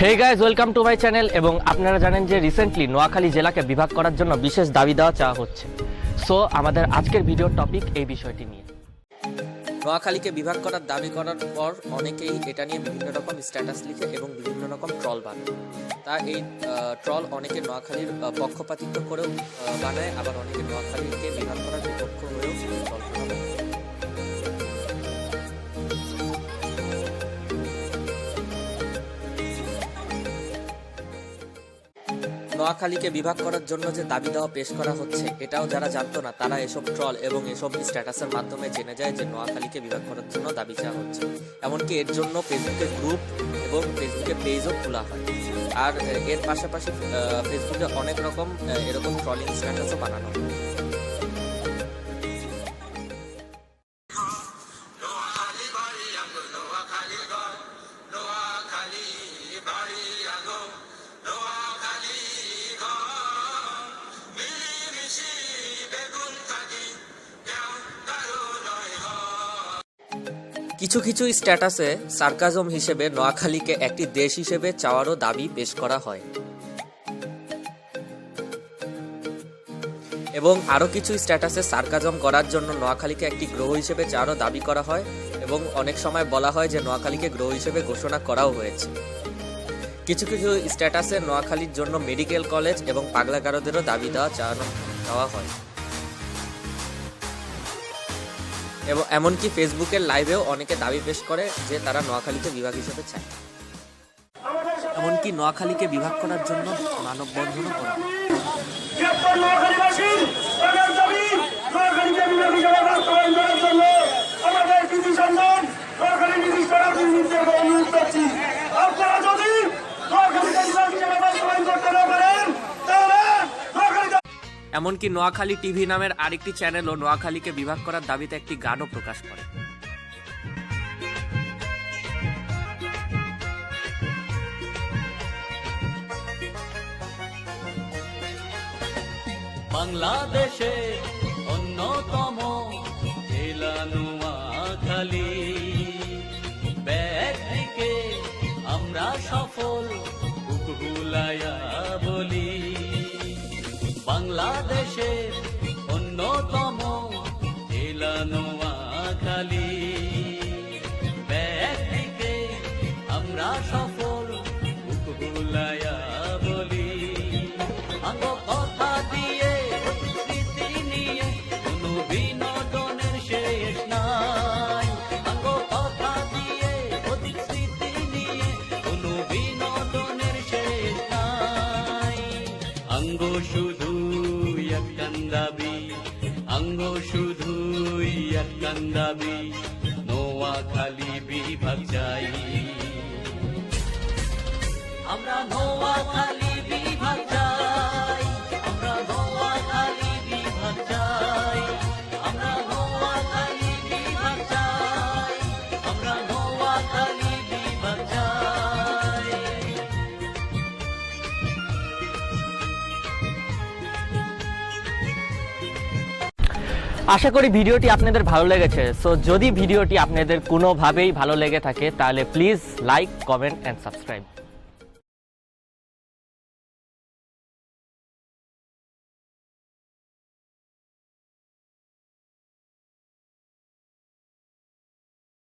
Hey guys, welcome to my channel. এবং আপনারা জানেন যে রিসেন্টলি নোয়াখালী জেলাকে বিভাগ করার জন্য বিশেষ দাবি দেওয়া চাওয়া হচ্ছে। সো আমাদের আজকের ভিডিওর টপিক এই বিষয়টি নিয়ে। নোয়াখালীকে বিভাগ করার দাবি করার পর অনেকেই এটা নিয়ে বিভিন্ন রকম স্ট্যাটাস লিখে এবং বিভিন্ন রকম ট্রল বানায়। তা এই ট্রল অনেকে নোয়াখালীর পক্ষপাতিত্ব করেও বানায়, আবার অনেকে নোয়াখালীকে বিভাগ করার বিপক্ষ হয়েও ট্রল বানায়। নোয়াখালীকে বিভাগ করার জন্য যে দাবি দেওয়া পেশ করা হচ্ছে, এটাও যারা জানতো না তারা এসব ট্রল এবং এসব স্ট্যাটাসের মাধ্যমে জেনে যায় যে নোয়াখালীকে বিভাগ করার জন্য দাবি চাওয়া হচ্ছে। এমনকি এর জন্য ফেসবুকে গ্রুপ এবং ফেসবুকে পেজও খোলা হয়। আর এর পাশাপাশি ফেসবুকে অনেক রকম এরকম ট্রলিং স্ট্যাটাসও বানানো হয়। কিছু কিছু স্ট্যাটাসে সার্কাজম হিসেবে নোয়াখালীকে একটি দেশ হিসেবে চাওয়ারও দাবি পেশ করা হয়, এবং আরও কিছু স্ট্যাটাসে সার্কাজম করার জন্য নোয়াখালীকে একটি গ্রহ হিসেবে চাওয়ারও দাবি করা হয়, এবং অনেক সময় বলা হয় যে নোয়াখালীকে গ্রহ হিসেবে ঘোষণা করাও হয়েছে। কিছু কিছু স্ট্যাটাসে নোয়াখালীর জন্য মেডিকেল কলেজ এবং পাগলাগারদেরও দাবি চাওয়া হয়, এবং এমনকি ফেসবুকের লাইভেও অনেকে দাবি পেশ করে যে তারা নোয়াখালীকে বিভাগ হিসেবে চায়। এমনকি নোয়াখালীকে বিভাগ করার জন্য মানববন্ধনও করা হয়। এমনকি নোয়াখালী টিভি নামের আরেকটি চ্যানেলও নোয়াখালীকে বিভাগ করার দাবিতে একটি গানও প্রকাশ করে। বাংলাদেশে অন্যতম জেলা নোয়াখালী, ব্যক্তিকে আমরা সফল উপকুলায়া বলি। বাংলাদেশের অন্যতম জেলা নোয়াখালী, ব্যক্তিকে আমরা সফল উপকুলায়া বলি। আঙ্গ কথা দিয়ে স্মৃতি নিয়ে কোনো বিনোদনের শেষ নাই। আঙ্গ কথা দিয়ে স্মৃতি নিয়ে কোনো বিনোদনের শেষ নাই। আঙ্গ শুধু আঙ্গ শুধুই একখান দাবি, নোয়াখালী বিভাগ চাই। আমরা নোয়াখালী বিভাগ চাই, আমরা নোয়াখালী বিভাগ চাই, আমরা নোয়াখালী বিভাগ চাই, আমরা নোয়াখালী বিভাগ চাই। আশা করি ভিডিওটি আপনাদের ভালো লেগেছে। সো যদি ভিডিওটি আপনাদের কোনোভাবেই ভালো লেগে থাকে তাহলে please like, comment and subscribe.